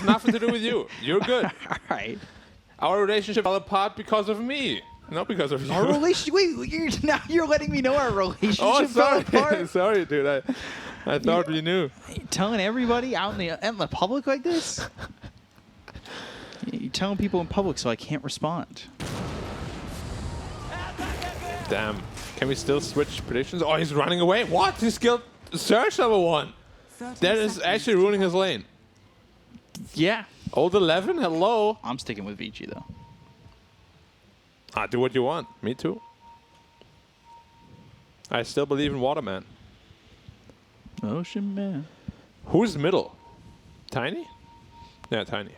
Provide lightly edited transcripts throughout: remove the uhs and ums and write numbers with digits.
nothing to do with you. You're good. All right. Our relationship fell apart because of me, not because of you. Our relationship. Wait, now you're letting me know our relationship Oh, sorry. fell apart. Sorry, dude. I thought you knew. You telling everybody out in the public like this? You're telling people in public so I can't respond. Damn. Can we still switch predictions? Oh, he's running away. What? He killed Surge level 1. That is actually ruining his lane. Yeah. Old 11? Hello. I'm sticking with ViCi, though. Do what you want. Me too. I still believe in Waterman. Ocean Man. Who's middle? Tiny? Yeah, Tiny.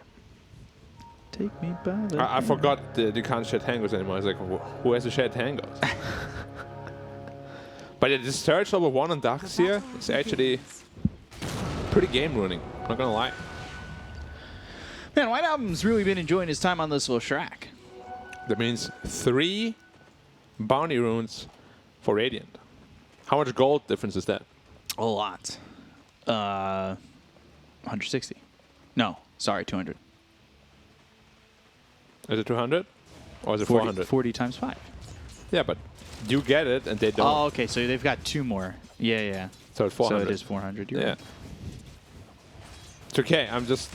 Take me by the I forgot you can't shed tangos anymore. I was like, who has to shed tangos? But yeah, this Surge level 1 on Ducks here is actually pretty game ruining. Not gonna lie. Man, White Album's really been enjoying his time on this little Shrek. That means 3 bounty runes for Radiant. How much gold difference is that? A lot. 160. No, sorry, 200. Is it 200? Or is it 40, 400? 40 times 5. Yeah, but you get it and they don't. Oh, okay, so they've got 2 more. Yeah, yeah. So it's 400. So it is 400. You're Yeah. right. It's okay. I'm just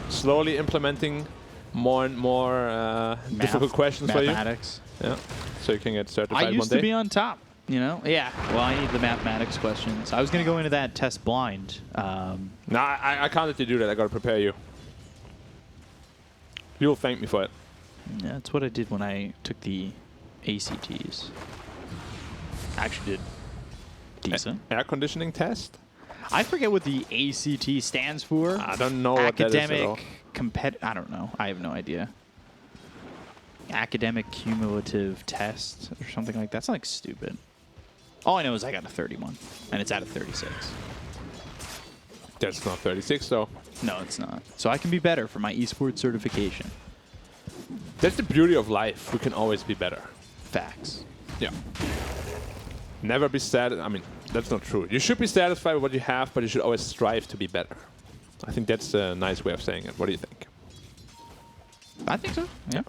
slowly implementing more and more difficult questions for you. Mathematics. Yeah. So you can get certified I used one day. to be on top, you know? Yeah. Well, I need the mathematics questions. I was going to go into that test blind. No, I can't let you do that. I got to prepare you. You'll thank me for it. Yeah, that's what I did when I took the ACTs. Actually did decent. Air conditioning test? I forget what the ACT stands for. I don't know what that is at all. Academic, I don't know. I have no idea. Academic cumulative test or something like that. Something stupid. All I know is I got a 31, and it's out of 36. That's not 36, though. No, it's not. So I can be better for my esports certification. That's the beauty of life. We can always be better. Facts. Yeah. Never be sad. I mean, that's not true. You should be satisfied with what you have, but you should always strive to be better. I think that's a nice way of saying it. What do you think? I think so. Yeah.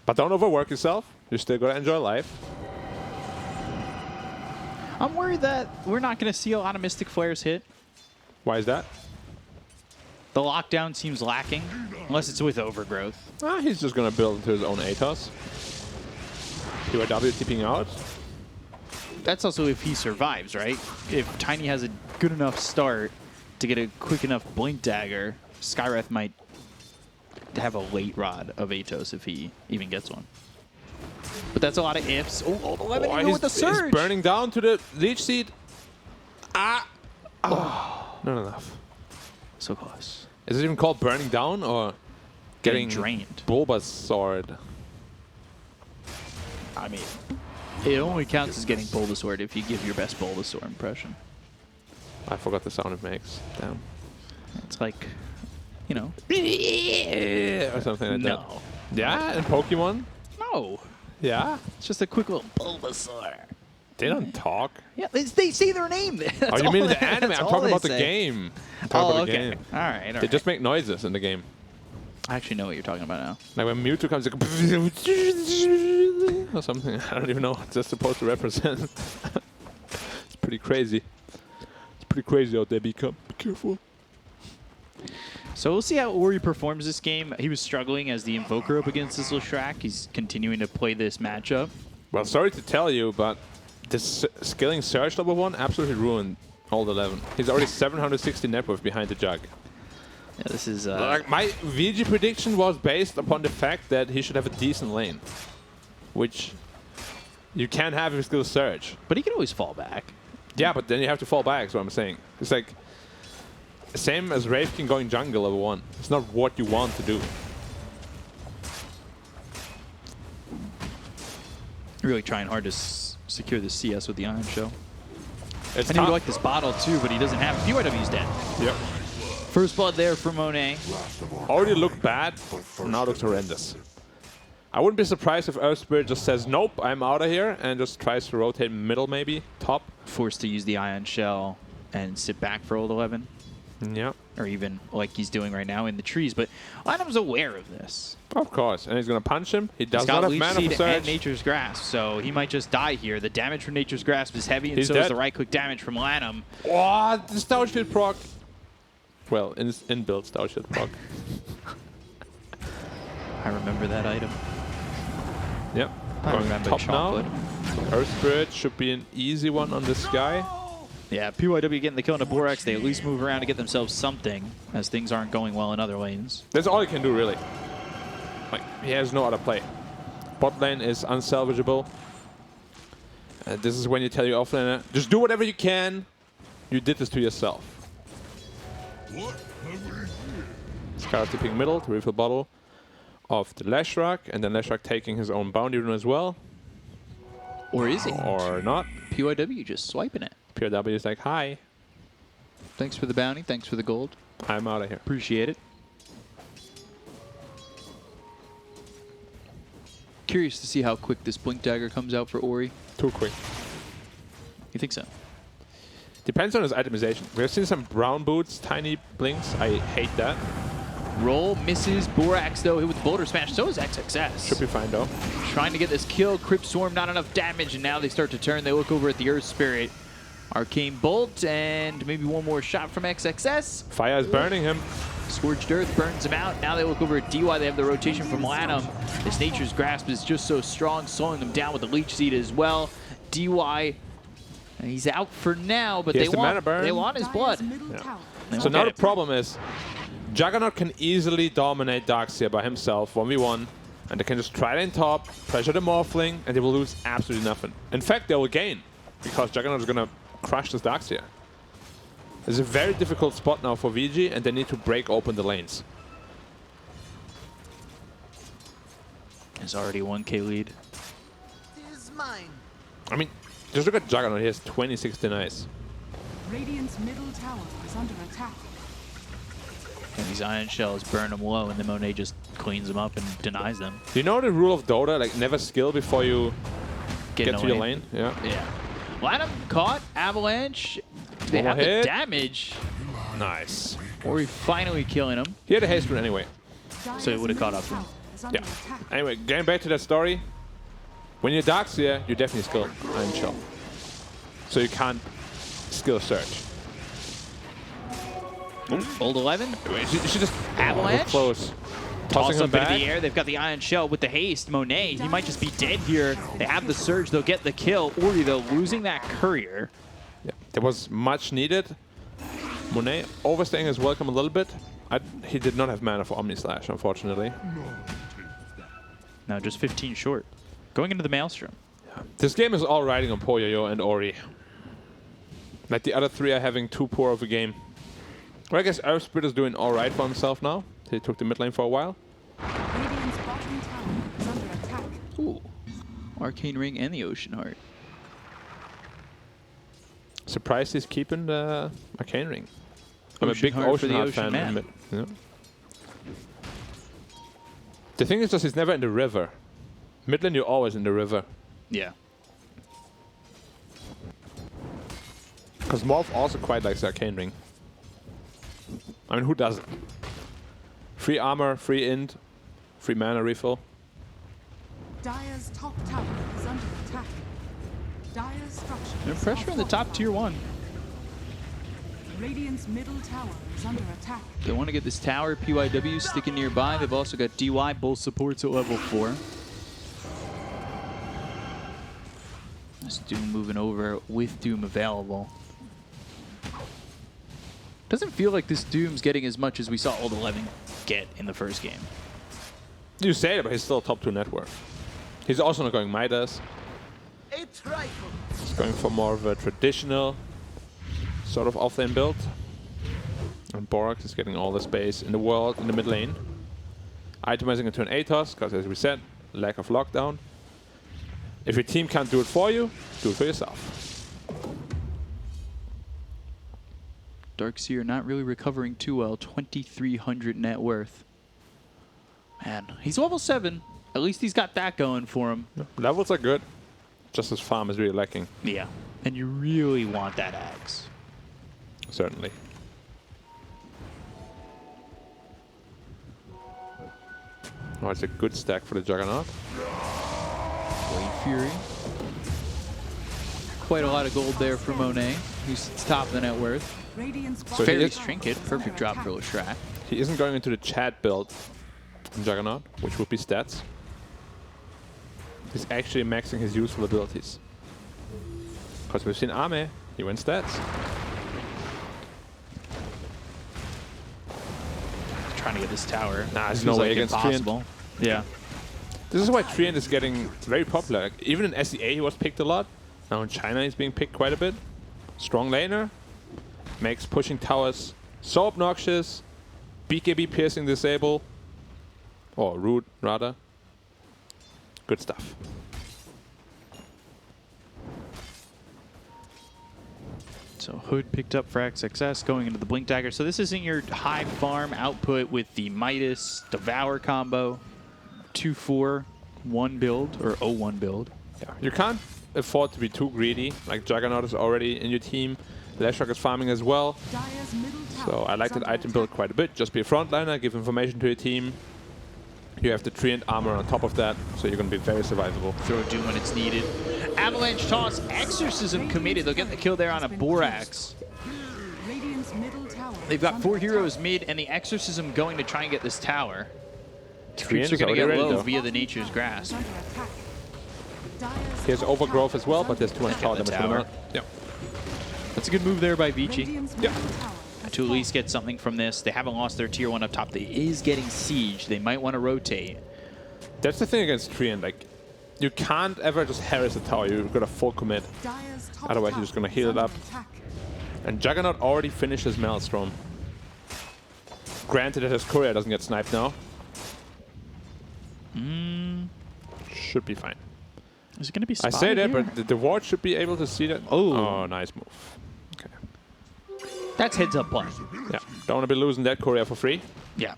But don't overwork yourself. You still gotta enjoy life. I'm worried that we're not going to see a lot of Mystic Flares hit. Why is that? The lockdown seems lacking, unless it's with Overgrowth. He's just gonna build into his own ATOS. PYW TPing out. That's also if he survives, right? If Tiny has a good enough start to get a quick enough Blink Dagger, Skywrath might have a late rod of Atos if he even gets one. But that's a lot of ifs. Oh, Old 11 even with the Surge. He's burning down to the Leech Seed. Not enough. So close. Is it even called burning down or Getting drained? Bulbasaur'd? I mean, it only counts as getting Bulbasaur if you give your best Bulbasaur impression. I forgot the sound it makes. Damn. It's like, you know. Or something like that. No. Yeah, in Pokemon? No. Yeah? It's just a quick little Bulbasaur. They don't talk. Yeah, they say their name. Oh, you mean the anime? I'm talking about the game. I'm talking about the game. All right. They just make noises in the game. I actually know what you're talking about now. Like when Mewtwo comes, like, or something. I don't even know what that's supposed to represent. It's pretty crazy. It's pretty crazy out there, Become. Be careful. So we'll see how Ori performs this game. He was struggling as the Invoker up against this little Shrek. He's continuing to play this matchup. Well, sorry to tell you, but this skilling Surge level 1 absolutely ruined Old 11. He's already 760 net worth behind the Jug. Yeah, this is... like my VG prediction was based upon the fact that he should have a decent lane, which you can't have if you skill Surge. But he can always fall back. Yeah, but then you have to fall back, is what I'm saying. It's like same as Wraithkin going jungle level 1. It's not what you want to do. Really trying hard to secure the CS with the Iron Shell. It's And he would like this bottle too, but he doesn't have it. PYW's dead. Yep. First blood there for Monet. Already looked bad, now looks horrendous. I wouldn't be surprised if Earth Spirit just says, nope, I'm out of here, and just tries to rotate middle maybe, top. Forced to use the Ion Shell and sit back for Old 11. Yeah. Or even like he's doing right now in the trees. But Lanham's aware of this. Of course. And he's going to punch him. He does He's got not have Leech mana Seed for Surge. and Nature's Grasp, so he might just die here. The damage from Nature's Grasp is heavy, and He's so dead. is the right-click damage from Lanham. Oh, the Stout Shield proc. Well, in-built Stout Shield proc. I remember that item. Yep. I Going remember top chocolate. now. Earth Spirit should be an easy one on this guy. Yeah, PYW getting the kill on the Borax. They at least move around to get themselves something, as things aren't going well in other lanes. That's all he can do, really. Like, he has no other play. Bot lane is unsalvageable. This is when you tell your offlaner, just do whatever you can. You did this to yourself. Scar tipping middle to refill bottle of the Leshrac, and then Leshrac taking his own bounty rune as well. Or is he? Or not. PYW just swiping it. POW is like, hi, Thanks for the bounty. Thanks for the gold. I'm out of here. Appreciate it. Curious to see how quick this Blink Dagger comes out for Ori. Too quick. You think so? Depends on his itemization. We have seen some brown boots, tiny blinks. I hate that. Roll misses. Borax, though, hit with Boulder Smash. So is XXS. Should be fine, though. Trying to get this kill. Crypt Swarm, not enough damage, and now they start to turn. They look over at the Earth Spirit. Arcane Bolt, and maybe one more shot from XXS. Fire is burning him. Scorched Earth burns him out. Now they look over at DY. They have the rotation from Lanham. This Nature's Grasp is just so strong, slowing them down with the Leech Seed as well. DY, he's out for now, but He they has the mana want, burn. they want his blood. Yeah. They So won't now get the it. problem is, Juggernaut can easily dominate Darkseer by himself, 1v1, and they can just try it in top, pressure the Morphling, and they will lose absolutely nothing. In fact, they will gain, because Juggernaut is going to crush this Darkseer. It's a very difficult spot now for ViCi, and they need to break open the lanes. There's already a 1K lead. Is mine. I mean, just look at Juggernaut, he has 26 denies. Radiant's middle tower is under attack. And these Iron Shells burn them low, and then Monet just cleans them up and denies them. Do you know the rule of Dota? Like, never skill before you Get get in to the your lane? Yeah. Yeah. Lanham caught. Avalanche. They One more have the hit. damage. Nice. Ori finally killing him. He had a haste rune anyway. So it would've caught up to him. Yeah. Anyway, getting back to that story. When you're Darkseer, you definitely skill Iron Shell. So you can't skill Surge. Old 11. You should just Avalanche? close. Toss Tossing up him into back. the air. They've got the Iron Shell with the haste. Monet, he might just be dead here. They have the Surge. They'll get the kill. Ori, though, losing that Courier. Yeah. That was much needed. Monet overstaying his welcome a little bit. He did not have mana for Omni Slash, unfortunately. No, just 15 short. Going into the Maelstrom. This game is all riding on Poyoyo and Ori. Like the other three are having too poor of a game. Well, I guess Earth Spirit is doing all right for himself now. He took the mid lane for a while. Radiant's bottom tower is under attack. Ooh. Arcane Ring and the Ocean Heart. Surprised he's keeping the Arcane Ring. I'm a Ocean big Heart for Ocean the Heart Ocean fan. Man. But, yeah. The thing is just he's never in the river. Mid lane, you're always in the river. Yeah. Because Morph also quite likes the Arcane Ring. I mean, who doesn't? Free armor, free int, free mana refill. Dire's top tower is under attack. Dire's structure. No pressure on the top tier 1. Radiant's middle tower is under attack. They want to get this tower. PYW sticking nearby. They've also got DY, both supports at level 4. This Doom moving over with Doom available. Doesn't feel like this Doom's getting as much as we saw Old 11 get in the first game. You say it, but he's still top 2 net worth. He's also not going Midas. A trifle. He's going for more of a traditional sort of off-lane build. And Borax is getting all the space in the world in the mid lane. Itemizing into an Atos, because as we said, lack of lockdown. If your team can't do it for you, do it for yourself. Darkseer not really recovering too well. 2,300 net worth. Man, he's level 7. At least he's got that going for him. Levels are good. Just his farm is really lacking. Yeah. And you really want that axe. Certainly. Oh, it's a good stack for the Juggernaut. Blade Fury. Quite a lot of gold there for Monet, who's top of the net worth. Radiant's So bottom he Fairy's is- Trinket, perfect drop for Leshrac. He isn't going into the chat build in Juggernaut, which would be stats. He's actually maxing his useful abilities. Because we've seen Ame, he went stats. Trying to get this tower. Nah, there's Feels no way like against impossible. Yeah. This is why Treant is getting very popular. Like, even in SEA he was picked a lot. Now in China he's being picked quite a bit. Strong laner. Makes pushing towers so obnoxious. BKB piercing disable. Or root, rather. Good stuff. So Hood picked up for XXS going into the Blink Dagger. So this isn't your high farm output with the Midas Devour combo. 2-4, 1 build, or 0-1 build. Yeah. You can't afford to be too greedy. Like Juggernaut is already in your team. Leshrac is farming as well. Dire's middle tower So I like is that under item build attack. quite a bit. Just be a frontliner, give information to your team. You have the Treant armor on top of that, so you're going to be very survivable. Throw Doom when it's needed. Avalanche Toss, Exorcism committed. They'll get the kill there on a Borax. Radiant's middle tower They've is got under 4 attack. heroes mid, and the Exorcism going to try and get this tower. Creeps Treant are is going to already get ready, low though. via the Nature's Grasp. Under attack. Dire's He has top overgrowth tower as well, is but there's too much under tower Get the damage for him. tower. Yep. That's a good move there by ViCi. Radiant's Yeah. middle tower has To at least fallen. get something from this. They haven't lost their tier 1 up top. They is getting sieged. They might want to rotate. That's the thing against Treant. Like, you can't ever just harass a tower. You've got a full commit. Dire's top Otherwise, tower you're just gonna is heal it under up. attack. And Juggernaut already finished his Maelstrom. Granted that his courier doesn't get sniped now. Should be fine. Is it going to be I spotted say that, here? but the ward should be able to see that. Oh, nice move. Okay. That's heads up play. Yeah. Don't want to be losing that courier for free. Yeah.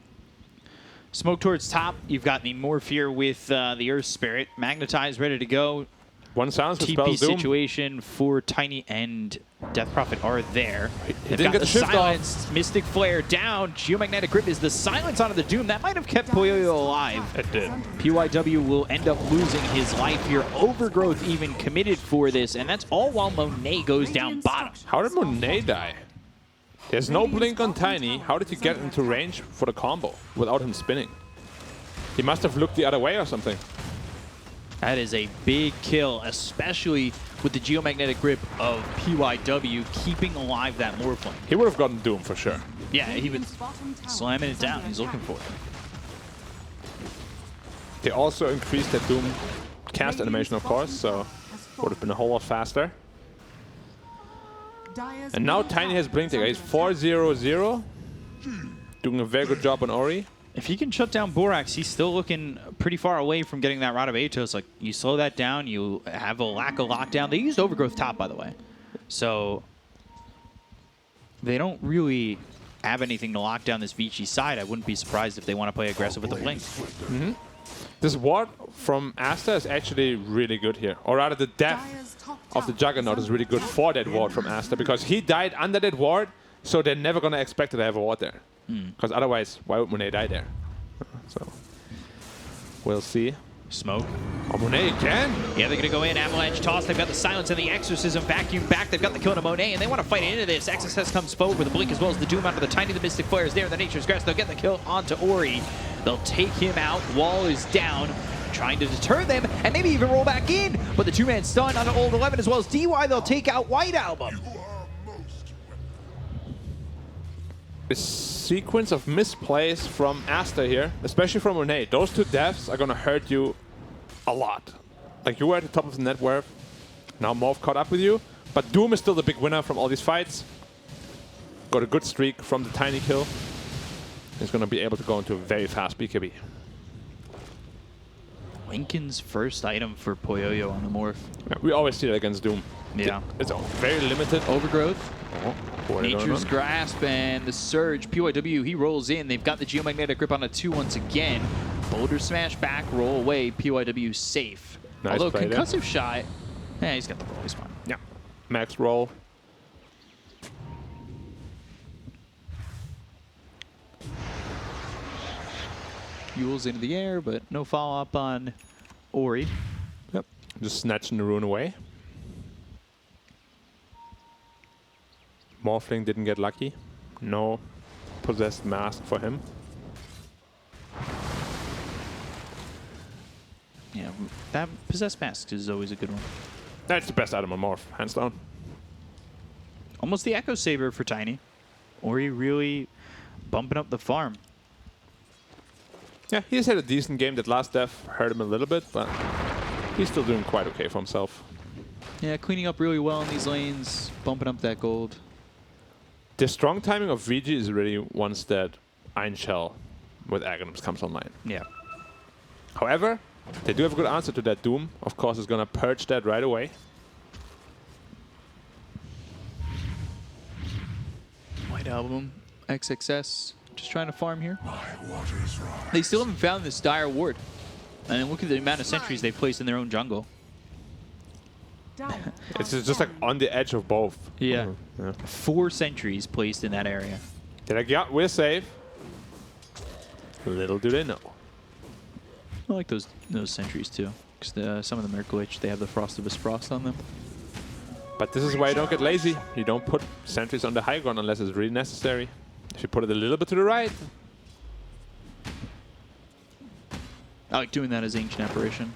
Smoke towards top. You've got the Morpheer with the Earth Spirit. Magnetize ready to go. One sounds with TP spells Doom. situation for Tiny and Death Prophet are there. They've didn't got get the shift off. silence. Mystic Flare down. Geomagnetic Grip is the silence onto the Doom. That might have kept Poyoyo alive. It did. PYW will end up losing his life here. Overgrowth even committed for this, and that's all while Monet goes down bottom. How did Monet die? There's no blink on Tiny. How did he get into range for the combo without him spinning? He must have looked the other way or something. That is a big kill, especially with the Geomagnetic Grip of PYW keeping alive that Morphling. He would have gotten Doom for sure. Yeah, he was Radiant's bottom tower slamming is it down. under He's looking attack. for it. They also increased the Doom cast animation, of course, so would have been a whole lot faster. Dire's And now middle Tiny tower has blinked. is He's under attack. 4-0-0. Doing a very good job on Ori. If he can shut down Borax, he's still looking pretty far away from getting that Rod of Atos. Like, you slow that down, you have a lack of lockdown. They used Overgrowth top, by the way. So they don't really have anything to lock down this ViCi side. I wouldn't be surprised if they want to play aggressive with the blink. This ward from Aster is actually really good here. Or rather, the death Dire's top of the tower Juggernaut is really good under for that ward from Aster because he died under that ward, so they're never going to expect to have a ward there. Because otherwise, why would Monet die there? So, we'll see. Smoke. Oh, Monet again? Yeah, they're going to go in. Avalanche Toss. They've got the Silence and the Exorcism. Vacuum back. They've got the kill to Monet, and they want to fight into this. XSS comes forward with the blink as well as the Doom onto the Tiny. The Mystic Flare is there in the Nature's Grasp. They'll get the kill onto Ori. They'll take him out. Wall is down. Trying to deter them, and maybe even roll back in. But the two-man stun onto Old 11 as well as DY. They'll take out White Album. A sequence of misplays from Aster here, especially from Monet. Those two deaths are going to hurt you a lot. Like, you were at the top of the net worth. Now Morph caught up with you. But Doom is still the big winner from all these fights. Got a good streak from the Tiny kill. He's going to be able to go into a very fast BKB. Lincoln's first item for Poyoyo on the Morph. Yeah, we always see that against Doom. Yeah. It's very limited. Overgrowth. What are you Nature's doing? Grasp and the Surge. PYW, he rolls in. They've got the Geomagnetic Grip on a 2 once again. Boulder Smash back, roll away. PYW safe. Nice Although play there. Concussive Shot, he's got the roll. He's fine. Yeah. Max roll. Yule's into the air, but no follow-up on Ori. Yep. Just snatching the rune away. Morphling didn't get lucky. No possessed mask for him. Yeah, that possessed mask is always a good one. That's the best item on Morph, hands down. Almost the Echo Saber for Tiny. Ori really bumping up the farm. Yeah, he's had a decent game. That last death hurt him a little bit, but he's still doing quite okay for himself. Yeah, cleaning up really well in these lanes, bumping up that gold. The strong timing of ViCi is really once that Iron Shell with Aghanim's comes online. Yeah. However, they do have a good answer to that Doom. Of course, is going to purge that right away. White Album, XXS, just trying to farm here. They still haven't found this dire ward. And then look at the amount of sentries they've placed in their own jungle. It's just like on the edge of both. Yeah. Yeah. 4 sentries placed in that area. Did I get? We're safe. Little do they know. I like those sentries too, because some of them are glitched. They have the Frostabus Frost on them. But this is why you don't get lazy. You don't put sentries on the high ground unless it's really necessary. If you put it a little bit to the right. I like doing that as Ancient Apparition.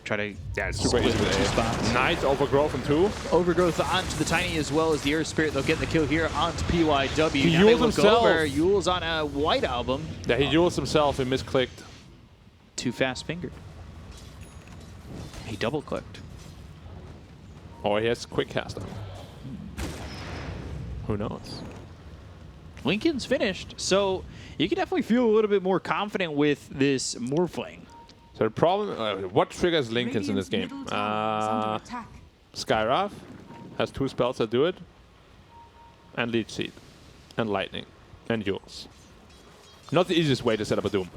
Try to Yeah, it's super split easy the with 2 A. spots. Nice overgrowth in 2. Overgrowth onto the Tiny as well as the Air Spirit. They'll get the kill here onto PYW. He Now they Yules look himself. over. Yule's on a White Album. Yeah, he used himself and misclicked. Too fast fingered. He double clicked. Or he has quick caster. Who knows? Lincoln's finished, so you can definitely feel a little bit more confident with this Morphling. So the problem, what triggers Lincolns in this game? Skywrath has 2 spells that do it. And Leech Seed. And Lightning. And Yules. Not the easiest way to set up a Doom.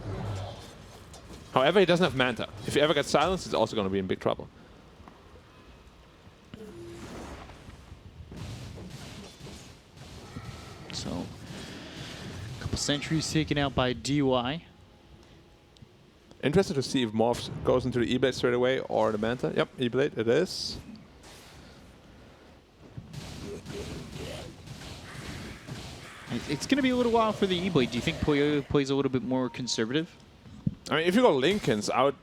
However, he doesn't have Manta. If he ever gets silenced, he's also going to be in big trouble. So, a couple sentries taken out by DY. Interested to see if Morphs goes into the E-Blade straight away or the Manta. Yep, E-Blade it is. It's going to be a little while for the E-Blade. Do you think Puyo plays a little bit more conservative? I mean, if you go Lincolns, I would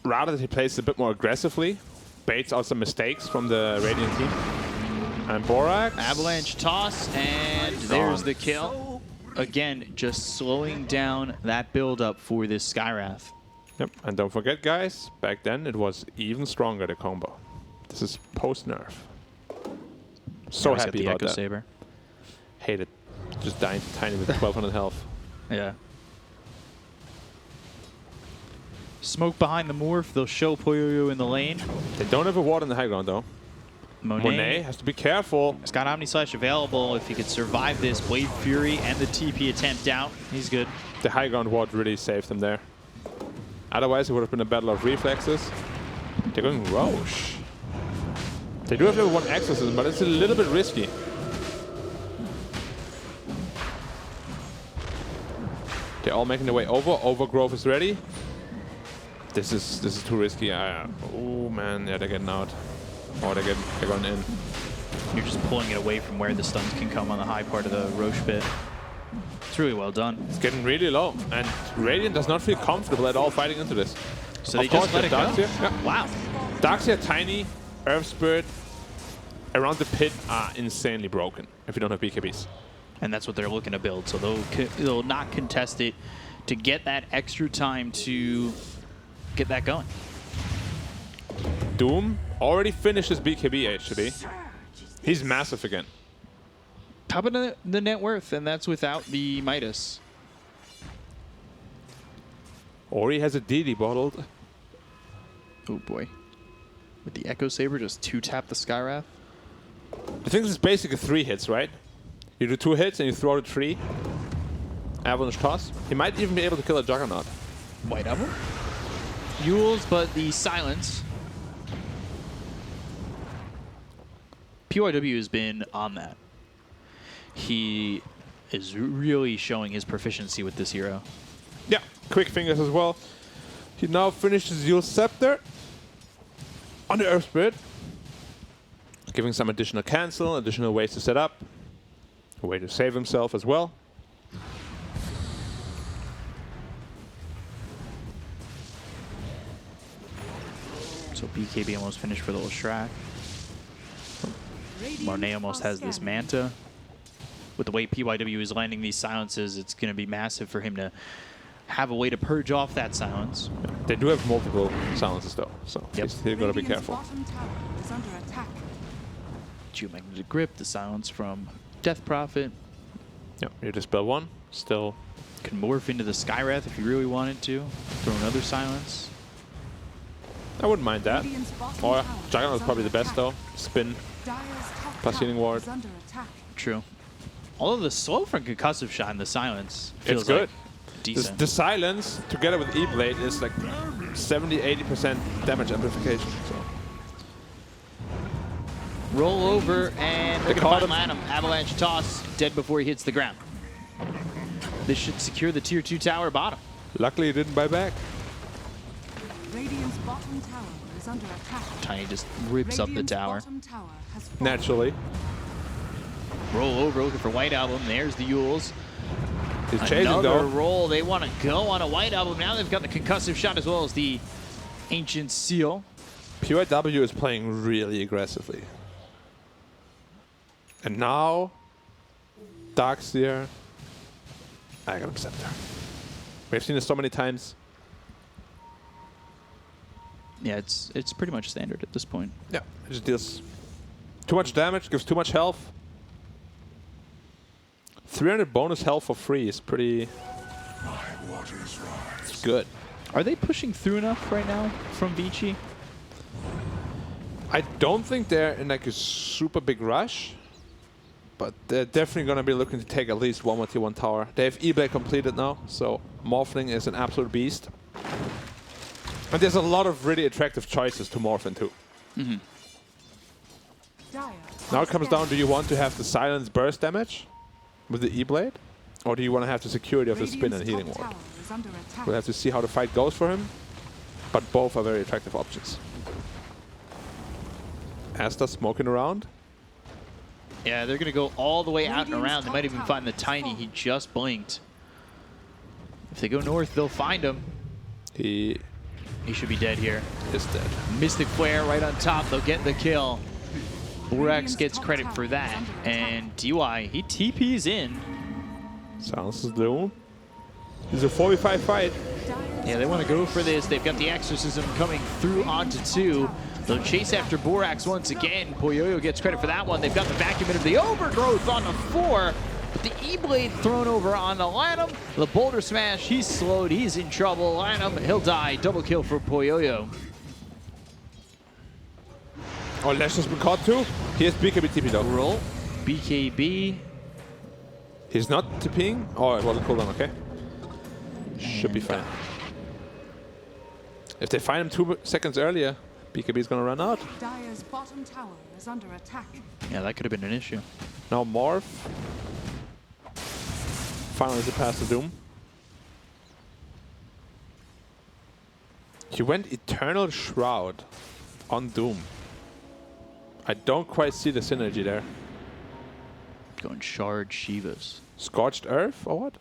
rather that he plays a bit more aggressively, baits out some mistakes from the Radiant team. And Borax. Avalanche toss, and there's the kill. Again, just slowing down that build-up for this Skywrath. Yep, and don't forget, guys, back then it was even stronger, the combo. This is post-nerf. So Always got happy the about Echo that. Saber. Hate it. Just dying tiny with 1200 health. Yeah. Smoke behind the Morph. They'll show Puyo in the lane. They don't have a ward in the high ground, though. Monet has to be careful. He's got Omni Slash available. If he could survive this Blade Fury and the TP attempt out, he's good. The high ground ward really saved them there. Otherwise, it would have been a battle of reflexes. They're going Roche. They do have level 1 Exorcism, but it's a little bit risky. They're all making their way over. Overgrowth is ready. This is too risky. Oh man, yeah, they're getting out. Oh, they're going in. You're just pulling it away from where the stuns can come on the high part of the Roche pit. It's really well done. It's getting really low, and Radiant does not feel comfortable at all fighting into this. So they just let it go? Yeah. Wow. Darkseer, Tiny, Earth Spirit around the pit are insanely broken if you don't have BKBs. And that's what they're looking to build. So they'll not contest it to get that extra time to get that going. Doom already finished his BKB, actually. He's massive again. Top of the net worth, and that's without the Midas. Ori has a DD bottled. Oh boy. With the Echo Saber, just 2-tap the Skywrath. I think this is basically 3 hits, right? You do 2 hits and you throw the 3. Avalanche toss. He might even be able to kill a Juggernaut. White Apple. Yules, but the silence. PYW has been on that. He is really showing his proficiency with this hero. Yeah, quick fingers as well. He now finishes Yule's Scepter on the Earth Spirit, giving some additional cancel, additional ways to set up, a way to save himself as well. So BKB almost finished for the little Shrek. Monet almost has this Manta. With the way PYW is landing these silences, it's going to be massive for him to have a way to purge off that silence. They do have multiple silences though, so Yep. he's still got to be Radiant's careful. bottom tower is under attack. Geomagnetic Grip, the silence from Death Prophet. Yeah, you dispel one, still. Can morph into the Skywrath if you really wanted to. Throw another silence. I wouldn't mind that. Radiant's bottom Or tower Juggernaut is is probably the under best though. Spin. Dire's top Plus tower healing ward. is under attack. True. Although the slow from Concussive Shot and the silence feels It's good. like decent. The silence, together with E-Blade, is like 70-80% damage amplification. So. Roll over, and They they're caught going to him. find Lanham. Avalanche toss, dead before he hits the ground. This should secure the tier 2 tower bottom. Luckily, he didn't buy back. Radiant's bottom tower is under attack. Tiny just rips up the Radiant's tower. bottom tower has fallen. Naturally. Roll over, looking for White Album. There's the Yules. He's chasing Another though. roll. They want to go on a White Album. Now they've got the Concussive Shot as well as the Ancient Seal. PYW is playing really aggressively. And now, Darkseer, Aghanim Scepter. We've seen this so many times. Yeah, it's pretty much standard at this point. Yeah, it just deals too much damage, gives too much health. 300 bonus health for free is pretty. It's good. Are they pushing through enough right now from ViCi? I don't think they're in like a super big rush, but they're definitely going to be looking to take at least one more T1 tower. They have E-Blade completed now, so Morphling is an absolute beast. And there's a lot of really attractive choices to morph into. Dire Now it comes down, do you want to have the silence burst damage with the E-Blade? Or do you want to have the security of the spin and Radiant's healing top ward? tower is under attack. We'll have to see how the fight goes for him, but both are very attractive options. Aster smoking around. Yeah, they're going to go all the way out and Radiant's around. They might even top find the tower Tiny. has He just blinked. If they go north, they'll find him. He He should be dead here. is dead. Mystic Flare right on top. They'll get the kill. Borax Radiant's gets top credit tower for is that. under attack. And DY, he TP's in. Silences Doom. It's a 4v5 fight. Dire's Yeah, they want to go for this. They've got the Exorcism coming through onto 2. They'll chase after Borax once again. Poyoyo gets credit for that one. They've got the vacuum into the Overgrowth on the 4. But the E-Blade thrown over on the Lanham. The Boulder Smash, he's slowed. He's in trouble. Lanham, he'll die. Double kill for Poyoyo. Oh, Lash has been caught too. He has BKB TP though. Roll. BKB. He's not TPing. Oh, it wasn't cooldown, okay. Should be fine. If they find him 2 seconds earlier, BKB is gonna run out. Dire's bottom tower is under attack. Yeah, that could have been an issue. Now Morph. Finally surpassed the Doom. He went Eternal Shroud on Doom. I don't quite see the synergy there. Going Shard Shivas. Scorched Earth or what?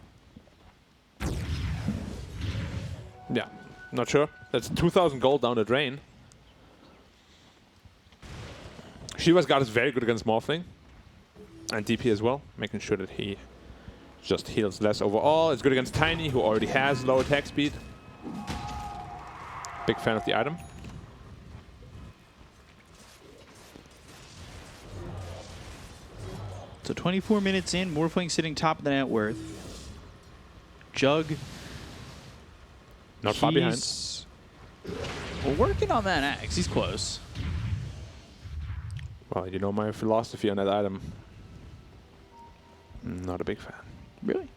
Yeah, not sure. That's 2,000 gold down the drain. Shiva's God is very good against Morphling. And DP as well, making sure that he just heals less overall. It's good against Tiny, who already has low attack speed. Big fan of the item. So 24 minutes in, Morphling sitting top of the net worth. Jug. Not far behind. he's- We're working on that axe. He's close. Well, you know my philosophy on that item. Not a big fan. Really?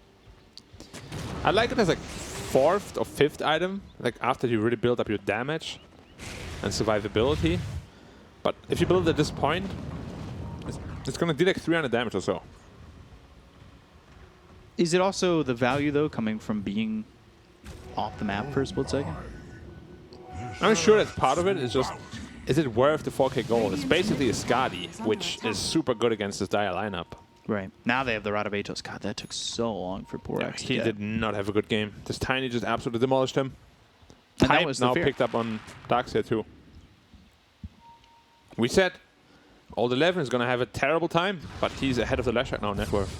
I like it as like 4th or 5th item, like after you really build up your damage and survivability. But if you build it at this point, it's gonna do like 300 damage or so. Is it also the value, though, coming from being off the map for a split second. I'm sure that's part of it. It's just, is it worth the 4K gold? It's basically a Skadi, which is super good against this Dire lineup. Right. Now they have the Rod of Atos. God, that took so long for poor X to He get. did not have a good game. This Tiny just absolutely demolished him. And that Type was the now fear. picked up on Darkseer too. We said Old 11 is going to have a terrible time, but he's ahead of the Lash right now, net worth.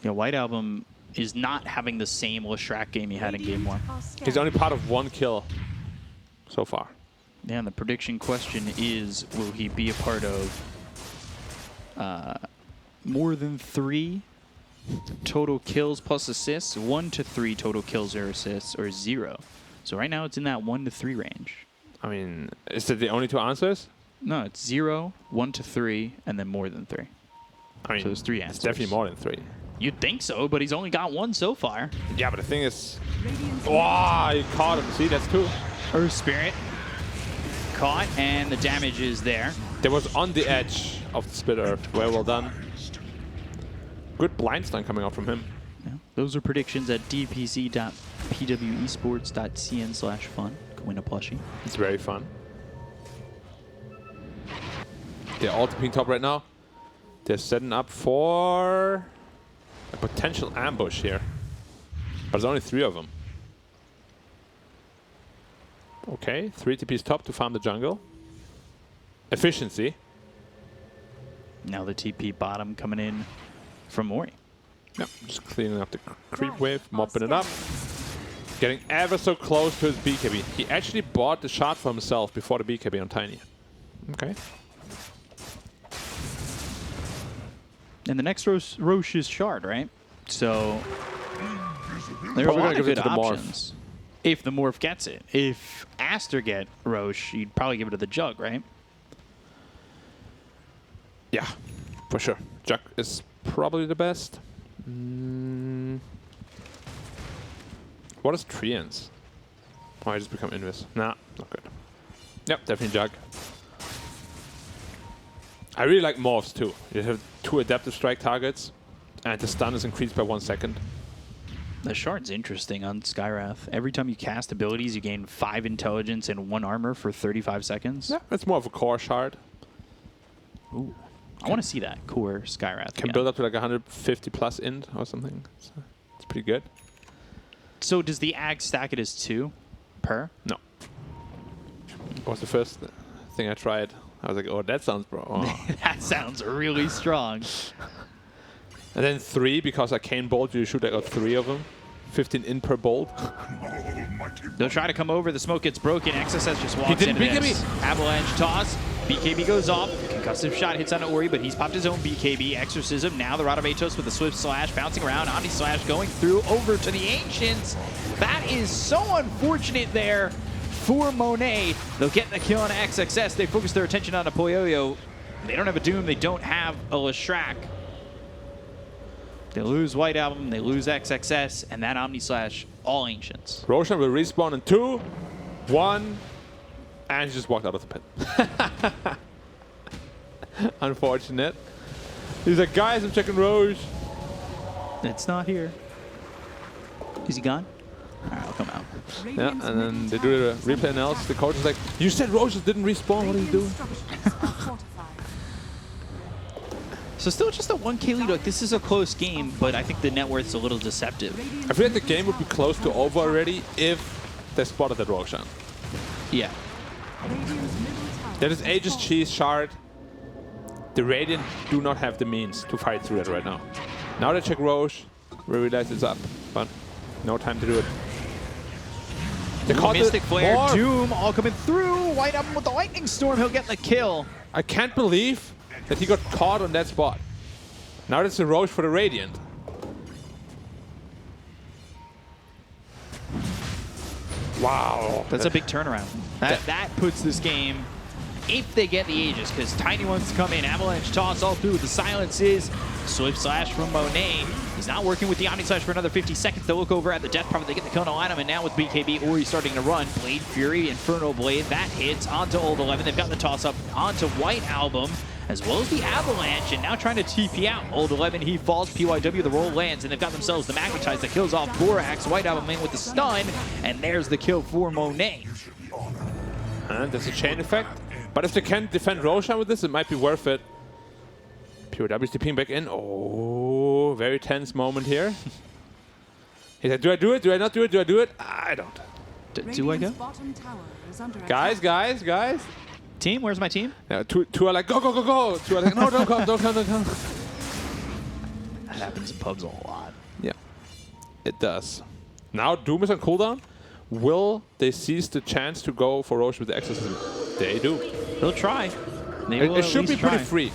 Yeah, White Album is not having the same Lashrak game he had in game 1. He's only part of 1 kill so far. Yeah, and the prediction question is, will he be a part of more than 3 total kills plus assists, 1 to 3 total kills or assists, or 0? So right now it's in that 1 to 3 range. I mean, is that the only 2 answers? No, it's 0, 1 to 3, and then more than 3. I mean, So there's 3 it's answers. definitely more than 3. You'd think so, but he's only got 1 so far. Yeah, but the thing is, wow, you caught him. See, that's 2. Earth Spirit caught, and the damage is there. That was on the edge of the split earth. Very well done. Good blind stun coming out from him. Yeah. Those are predictions at dpc.pwesports.cn/fun. Can win a plushie. It's very fun. They're all teaming top right now. They're setting up for a potential ambush here. But there's only 3 of them. Okay, 3 TPs top to farm the jungle. Efficiency. Now the TP bottom coming in from Mori. Yep, just cleaning up the creep wave, mopping it up. Getting ever so close to his BKB. He actually bought the shot for himself before the BKB on Tiny. Okay. And the next Roche is Shard, right? So there are a Probably lot gonna of give it good to the Morph. options. If the Morph gets it. If Aster get Roche, you'd probably give it to the Jug, right? Yeah, for sure. Jack is probably the best. What is Treants? Oh, I just become Invis. Nah, not good. Yep, definitely Jug. I really like Morphs too. You have 2 adaptive strike targets, and the stun is increased by 1 second. The Shard's interesting on Skywrath. Every time you cast abilities, you gain 5 intelligence and 1 armor for 35 seconds. Yeah, it's more of a core shard. Ooh. I want to see that core Skywrath. Can again. build up to like 150 plus int or something. So it's pretty good. So does the Ag stack it as 2 per? No. It was the first thing I tried. I was like, oh, that sounds bro. Oh. That sounds really strong. And then 3, because Arcane Bolt, you shoot like 3 of them. 15 in per bolt. They'll try to come over. The smoke gets broken. XSS just walks didn't into BKB. this. Avalanche toss. BKB goes off. Concussive shot hits on Ori, but he's popped his own BKB. Exorcism. Now the Rod of Atos with the Swift Slash bouncing around. Omni Slash going through over to the Ancients. That is so unfortunate there for Monet. They'll get the kill on XXS. They focus their attention on a Poyoyo. They don't have a Doom. They don't have a Lashrak. They lose White Album, they lose XXS, and that Omni Slash, all Ancients. Roshan will respawn in 2, 1, and he just walked out of the pit. Unfortunate. He's like, guys, I'm checking Roche. It's not here. Is he gone? All right, I'll come out. Yeah, and then they do the replay analysis. The coach is like, you said Roche didn't respawn, what are you doing? So still just a 1K lead. Like, this is a close game, but I think the net worth's a little deceptive. I feel like the game would be close to over already if they spotted that Roshan. Yeah. That is Aegis Cheese Shard. The Radiant do not have the means to fight through that right now. Now they check Roche, we realize it's up, but no time to do it. They caught the Mystic Flare, Morph. Doom all coming through. White Album with the Lightning Storm. He'll get the kill. I can't believe that he got caught on that spot. Now that's a Roche for the Radiant. Wow. That's a big turnaround. That puts this game, if they get the Aegis, because Tiny wants to come in. Avalanche toss all through. The silences. Swift Slash from Monet. He's not working with the Omni Slash for another 50 seconds. They'll look over at the Death Prophet. They get the kill on item, and now with BKB, Ori's starting to run. Blade Fury, Inferno Blade. That hits onto Old 11. They've got the toss up onto White Album. as well as the Avalanche, and now trying to TP out. Old 11, he falls, PYW, the roll lands, and they've got themselves the Magnetize that kills off Borax. White Album in with the stun, and there's the kill for Monet. And there's a chain effect. But if they can't defend Roshan with this, it might be worth it. POW's TPing back in. Oh, very tense moment here. He's like, do I do it? Do I not do it? Do I do it? I don't. Do I go? Radiant's bottom tower is under Guys, attack. guys. Team, where's my team? Yeah, two are like, go, go, go, go. Two are like, no, don't come, don't come, don't come. That happens in pubs a lot. Yeah, it does. Now Doom is on cooldown. Will they seize the chance to go for Roche with the Exorcism? They do. They'll try. They will It should at be least pretty try. free.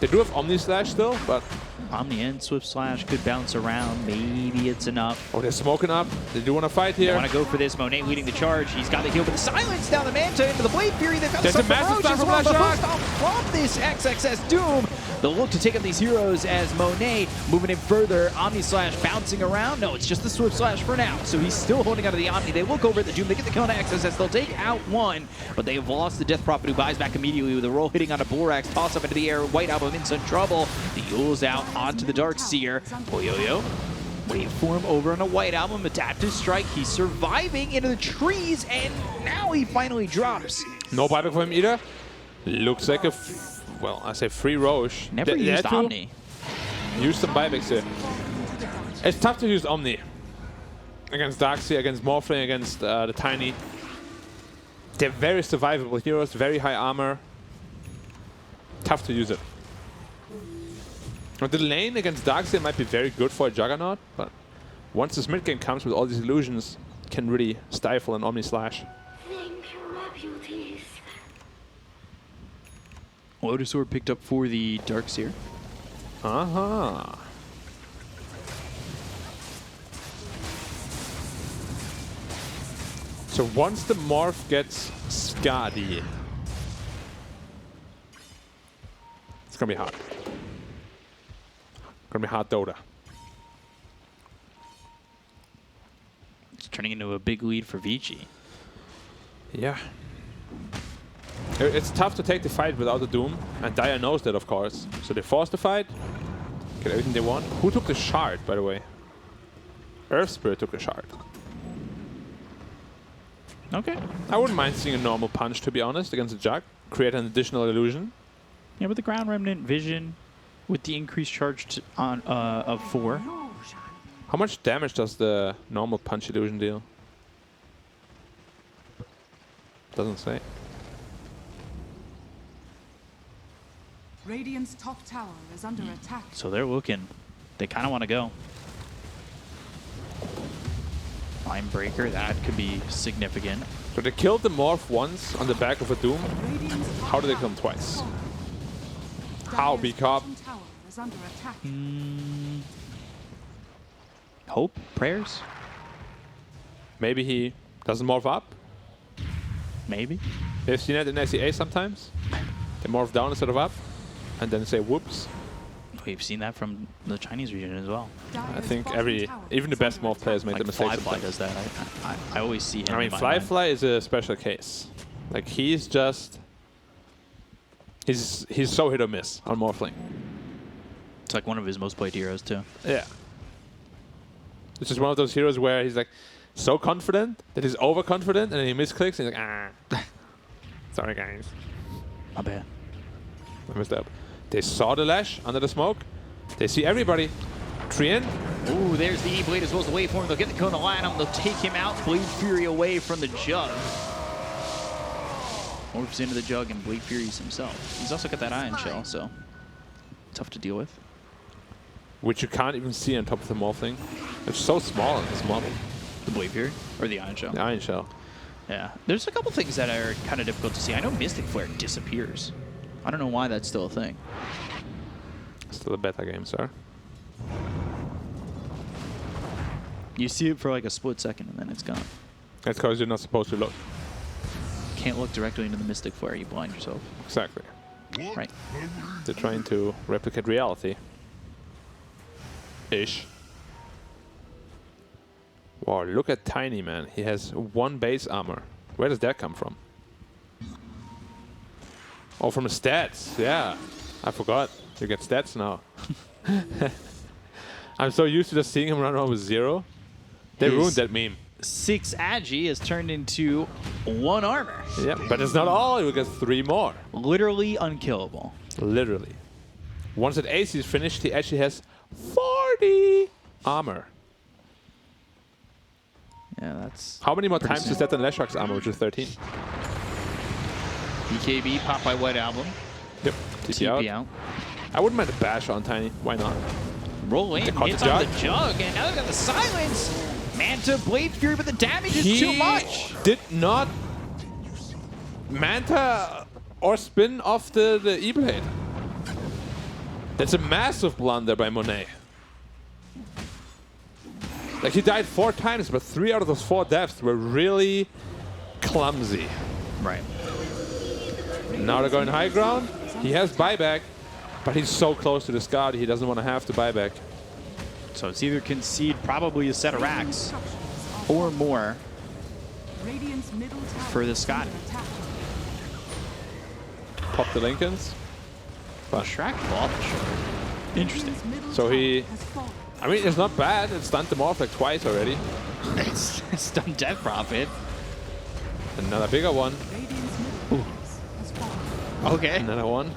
They do have Omni Slash still, but... Omni and Swift Slash could bounce around. Maybe it's enough. Oh, they're smoking up. They do want to fight They here. want to go for this. Monet leading the charge. He's got the heal, but the silence down the Manta into the Blade Fury. They've got There's the a massive Roach as stun well. from The Black hook stop from this XXS Doom. They'll look to take up these heroes as Monet moving in further. Omni Slash bouncing around. No, it's just the Swift Slash for now. So he's still holding out of the Omni. They look over at the Doom. They get the kill on XXS. They'll take out one, but they have lost the Death Prophet, who buys back immediately with a roll hitting on a Borax. Toss up into the air. White Album in some trouble. The Yule's out onto the Dark Seer. Boyoyo. Wait for him over on a White Album. Adaptive Strike. He's surviving into the trees, and now he finally drops. No buyback for him either. Looks like a, well, I say free Roche. Never They used had to Omni. Use some buybacks here. It's tough to use Omni. Against Darkseer, against Morphling, against the Tiny. They're very survivable heroes, very high armor. Tough to use it. The lane against Darkseer might be very good for a Juggernaut, but once this mid game comes with all these illusions, it can really stifle an Omni Slash. Thank you, my beauties. Lotus Sword picked up for the Dark Seer. Uh-huh. So once the Morph gets Skadi, it's gonna be hard. Gonna be hard Dota. It's turning into a big lead for ViCi. Yeah. It's tough to take the fight without the Doom, and Dire knows that, of course. So they force the fight, get everything they want. Who took the shard, by the way? Earth Spirit took the shard. Okay. I wouldn't mind seeing a normal punch, to be honest, against a Jug. Create an additional illusion. Yeah, with the Ground Remnant Vision, with the increased charge on of 4. How much damage does the normal punch illusion deal? Doesn't say. Radiant's top tower is under attack. So they're looking. They kind of want to go. Mind Breaker, that could be significant. So they killed the Morph once on the back of a Doom. Radiant's top How did they tower kill him twice? is falling. How, Dire's B-Cop? bottom tower is under attack. Hope? Prayers? Maybe he doesn't morph up. Maybe. They've seen it in SEA sometimes. They morph down instead of up, and then say whoops. We've seen that from the Chinese region as well. I think even the best morph players make the Like mistake. Flyfly does that. I always see him. I mean, in my mind. Flyfly is a special case. Like he's just, he's so hit or miss on Morphling. It's like one of his most played heroes too. Yeah. It's just one of those heroes where he's like so confident that he's overconfident, and then he misclicks and he's like, ah. Sorry guys, My bad. I messed up. They saw the Lash under the smoke. They see everybody. 3 in. Ooh, there's the E-Blade as well as the waveform. They'll get the Kona line on. They'll take him out. Blade Fury away from the Jug. Morphs into the Jug and Blade Fury's himself. He's also got that Iron Shell, so tough to deal with. Which you can't even see on top of the Morphling. It's so small in this model. The Blade Fury? Or the Iron Shell? The Iron Shell. Yeah. There's a couple things that are kind of difficult to see. I know Mystic Flare disappears. I don't know why that's still a thing. Still a beta game, sir. You see it for like a split second and then it's gone. That's because you're not supposed to look. Can't look directly into the Mystic Flare. You blind yourself. Exactly. Right. They're trying to replicate reality. Ish. Wow, look at Tiny, man. He has 1 base armor. Where does that come from? Oh, from his stats. Yeah. I forgot. You get stats now. I'm so used to just seeing him run around with 0. They ruined that meme. 6 agi has turned into 1 armor. Yeah, but it's not all. He will get 3 more. Literally unkillable. Literally. Once that AC is finished, he actually has 40 armor. Yeah, that's... How many more times sick. is that than Leshrak's armor, which is 13? BKB, pop by White Album. Yep. TP out. I wouldn't mind a bash on Tiny. Why not? Roll in, caught hits the on jug. the jug, and now they've got the silence. Manta, Blade Fury, but the damage is too much. Did not Manta or spin off the E-Blade. That's a massive blunder by Monet. Like, he died 4 times, but 3 out of those 4 deaths were really clumsy. Right. Now they're going high ground. He has buyback, but he's so close to the Scotty, he doesn't want to have to buyback. So it's either concede probably a set of racks or more Radiant's middle tower for the is Scotty. under attack. Pop the Lincolns. But Shrek ball. Interesting. Radiant's middle So tower he- has fallen. I mean, it's not bad. It stunned them off like twice already. It's stun Death Prophet. Another bigger one. Radiant's middle base has fallen. Okay. Another one.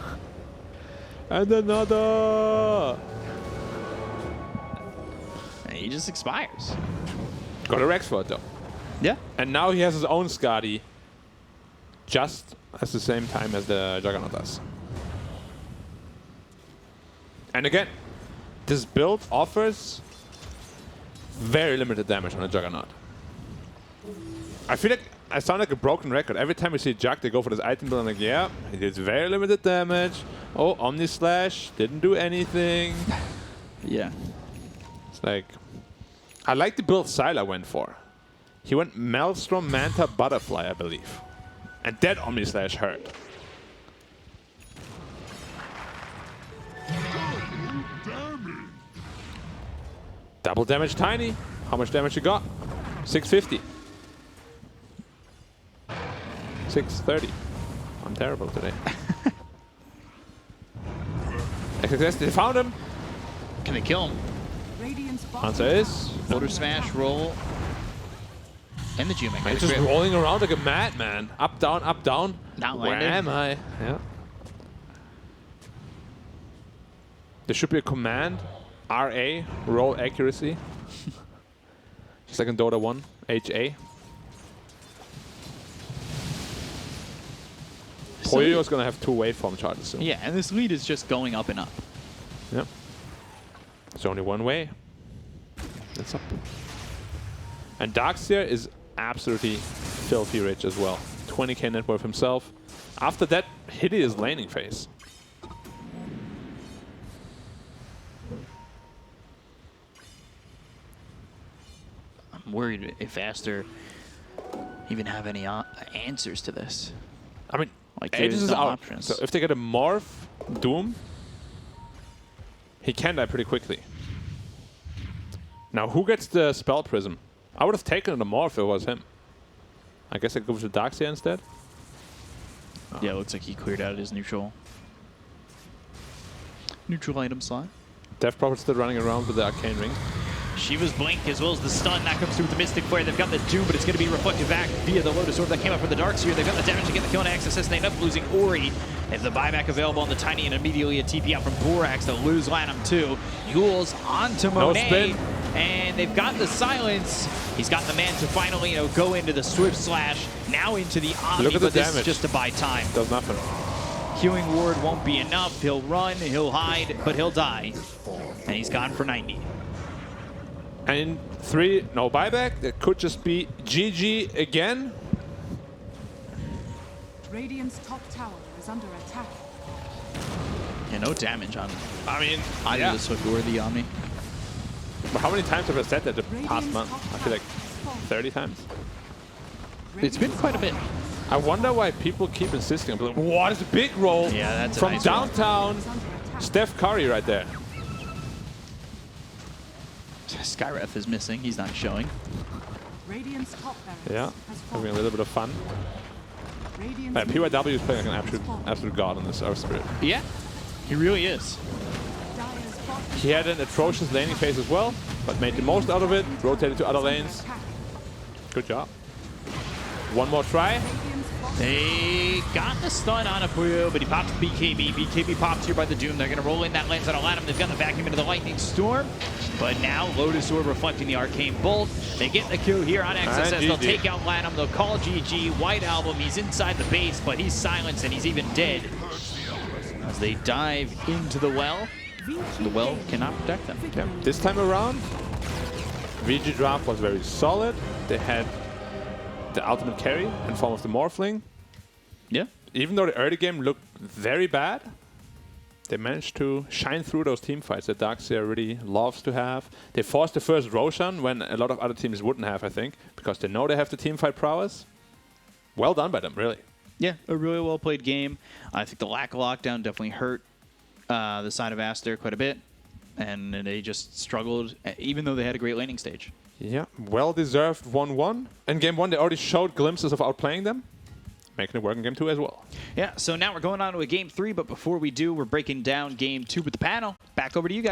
And another. And he just expires. Got a Rex for it though. Yeah. And now he has his own Scotty. Just at the same time as the Juggernaut does. And again, this build offers very limited damage on a Juggernaut. I feel like I sound like a broken record. Every time we see Jug, they go for this item build. I'm like, yeah, he did very limited damage. Oh, Omni Slash didn't do anything. Yeah. It's like, I like the build Sylar went for. He went Maelstrom, Manta, Butterfly, I believe. And that Omni Slash hurt. Double damage Tiny. How much damage you got? 650. 630. I'm terrible today. XXS, they found him. Can they kill him? Radiant's bottom Answer is, tower Motor under smash, attack. roll. And the Jumik. he's just rolling around like a madman. Up, down, up, down. Not Where landing. am I? Yeah. There should be a command. RA, roll accuracy. Just like in Dota 1, HA. Poyoyo's gonna have 2 waveform charges soon. Yeah, and this lead is just going up and up. Yep. There's only one way. It's up. And Darkseer is absolutely filthy rich as well. 20k net worth himself. After that hideous laning phase. I'm worried if Aster even have any answers to this. I mean, Like, Aegis there's is no out. options. So if they get a Morph Doom, he can die pretty quickly. Now, who gets the Spell Prism? I would have taken the Morph if it was him. I guess I go with the Darkseer instead. Yeah, it looks like he cleared out his neutral item slot. Death Prophet's still running around with the Arcane Ring. Shiva's blink as well as the stun. That comes through with the Mystic Flare. They've got the Doom, but it's going to be reflected back via the Lotus Orb that came up from the Darkseer. They've got the damage to get the kill on Access, and they end up losing Ori. They have the buyback available on the Tiny, and immediately a TP out from Borax to lose Lanham too. Yules onto Monet, spin. and they've got the silence. He's got the man to finally, go into the Swift Slash, now into the Omni, Look at the but this is damage. just to buy time. Does nothing. Healing Ward won't be enough. He'll run, he'll hide, but he'll die. And he's gone for 90. And in 3, no buyback. That could just be GG again. Radiant's top tower is under attack. Yeah, no damage on I mean, either yeah. the Swift or the Omni. But how many times have I said that the past Radiant's month? top I feel like tower has fallen. 30 times. It's been quite a bit. I wonder why people keep insisting. I'm like, what is a big roll Yeah, that's a from nice roll. downtown Is under attack. Steph Curry right there. Skyreth is missing. He's not showing. Radiant's top barracks Yeah, has having a fallen. little bit of fun. Radiant's But middle PYW is playing like an has fallen. absolute god on this Earth Spirit. Yeah. He really is. Dire's bottom He had an atrocious laning phase as well, but made the most out of it, rotated to other lanes. attack. Good job. One more try. Radiant's bottom They got the stun on Apuyo, but he pops BKB. BKB popped here by the Doom. They're going to roll in that lens on Aladdin. They've got the vacuum into the Lightning Storm. But now Lotus Orb reflecting the Arcane Bolt. They get the kill here on XSS. And They'll GG. take out Lanham. They'll call GG. White Album, he's inside the base, but he's silenced and he's even dead. As they dive into the well, the well cannot protect them. Yeah. This time around, VG draft was very solid. They had the ultimate carry in form of the Morphling. Yeah. Even though the early game looked very bad, they managed to shine through those team fights that Darkseer really loves to have. They forced the first Roshan when a lot of other teams wouldn't have, I think, because they know they have the team fight prowess. Well done by them, really. Yeah, a really well played game. I think the lack of lockdown definitely hurt the side of Aster quite a bit. And they just struggled, even though they had a great laning stage. Yeah, well-deserved 1-1. In Game 1, they already showed glimpses of outplaying them. Making it work in Game 2 as well. Yeah, so now we're going on to a Game 3, but before we do, we're breaking down Game 2 with the panel. Back over to you guys.